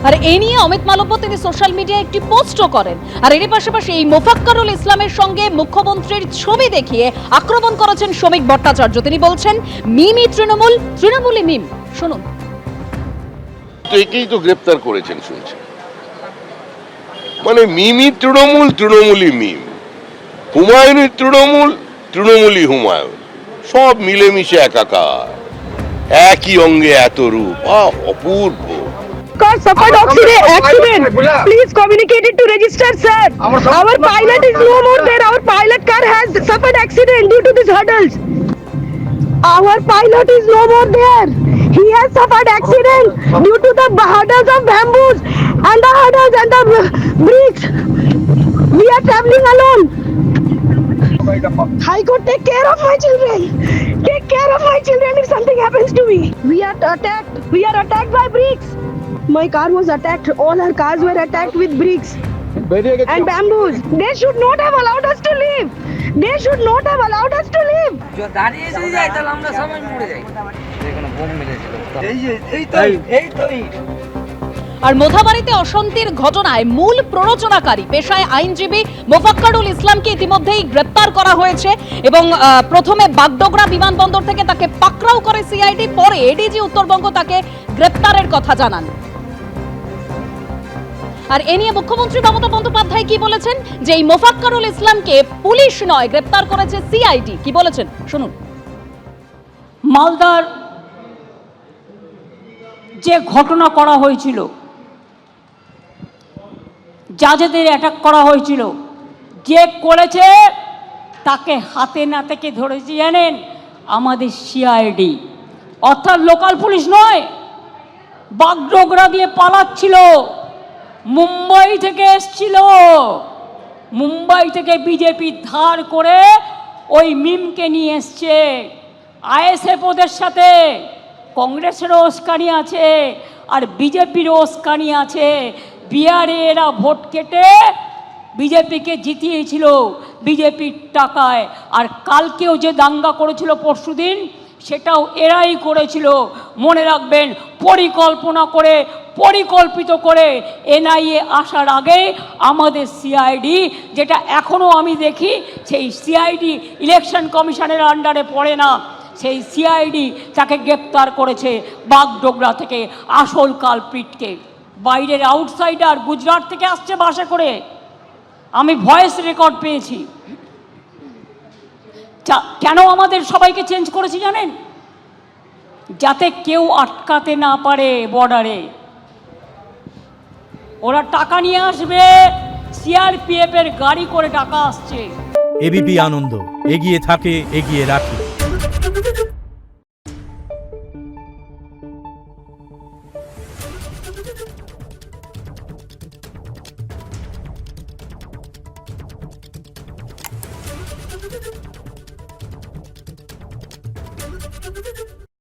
আর এই নিয়ে অমিত মালব্য তিনি সোশ্যাল মিডিয়ায় একটি পোস্টও করেন। আর এর পাশাপাশি এই মোফাক্কারুল ইসলামের সঙ্গে মুখ্যমন্ত্রীর ছবি দেখিয়ে আক্রমণ করেছেন শ্রমিক ভট্টাচার্য। তিনি বলছেন মিমই তৃণমূল, তৃণমূলই মিম। শুনুন। তো একেই তো গ্রেপ্তার করেছেন শুনছেন, মানে মিমই তৃণমূল, তৃণমূলই মিম, হুমায়ুনই তৃণমূল, তৃণমূলই হুমায়ুন, সব মিলেমিশে একাকার, একই অঙ্গে এত রূপ, অপূর্ব। Suffered accident. Please communicate it to register, sir. Our pilot is no more there. Our pilot car has suffered accident due to these hurdles. Our pilot is no more there. He has suffered accident due to the hurdles of bamboos and the hurdles and the bricks. We are traveling alone. High Court, take care of my children. Take care of my children if something happens to me. We are attacked. We are attacked by bricks. My car was attacked. All our cars were attacked with bricks and bamboos. They should not have allowed us to leave. They should not have allowed us to leave. जो दाঁড়িয়ে যদি যাই তাহলে আমরা সবাই মরে যাই। এখানে bomb মেরেছিল। এই তো আর মোথাবাড়িতে অশান্তির ঘটনায় মূল প্ররোচনাকারী পেশায় আইনজীবী মোফাক্কারুল ইসলামকে ইতিমধ্যেই গ্রেপ্তার করা হয়েছে এবং প্রথমে বাগডোগরা বিমানবন্দর থেকে তাকে পাকড়াও করে সিআইডি, পরে এডিজি উত্তরবঙ্গ তাকে গ্রেপ্তারের কথা জানান। আর এ নিয়ে মুখ্যমন্ত্রী মমতা বন্দ্যোপাধ্যায় কি বলেছেন, যে এই মোফাক্কারুল ইসলামকে পুলিশ নয় গ্রেপ্তার করেছে সিআইডি, কি বলেছেন শুনুন। মালদার যে ঘটনা করা হয়েছিল, যাদের অ্যাটাক করা হয়েছিল, যে করেছে তাকে হাতে নাতে কে ধরেছে জানেন? আমাদের সিআইডি, অর্থাৎ লোকাল পুলিশ নয়। বাগডোগরা দিয়ে পালাচ্ছিল, মুম্বাই থেকে এসছিল, মুম্বাই থেকে বিজেপি ধার করে ওই মিমকে নিয়ে এসছে। আইএসএফ ওদের সাথে, কংগ্রেসেরও উস্কানি আছে আর বিজেপিরও উস্কানি আছে। বিহারে এরা ভোট কেটে বিজেপিকে জিতিয়েছিল বিজেপির টাকায়, আর কালকেও যে দাঙ্গা করেছিল পরশুদিন, সেটাও এরাই করেছিল। মনে রাখবেন, পরিকল্পনা করে, পরিকল্পিত করে এনআইএ আসার আগে আমাদের সিআইডি, যেটা এখনও আমি দেখি সেই সিআইডি ইলেকশন কমিশনের আন্ডারে পড়ে না, সেই সিআইডি তাকে গ্রেপ্তার করেছে বাগডোগরা থেকে আসল কালপ্রিটকে। বাইরের আউটসাইডার গুজরাট থেকে আসছে বাসে করে, আমি ভয়েস রেকর্ড পেয়েছি। কেন আমাদের সবাইকে চেঞ্জ করেছি জানেন? যাতে কেউ আটকাতে না পারে বর্ডারে। ওরা টাকা নিয়ে আসবে, সিআরপিএফ এর গাড়ি করে টাকা আসছে। এবিপি আনন্দ, এগিয়ে থাকে, এগিয়ে রাখে।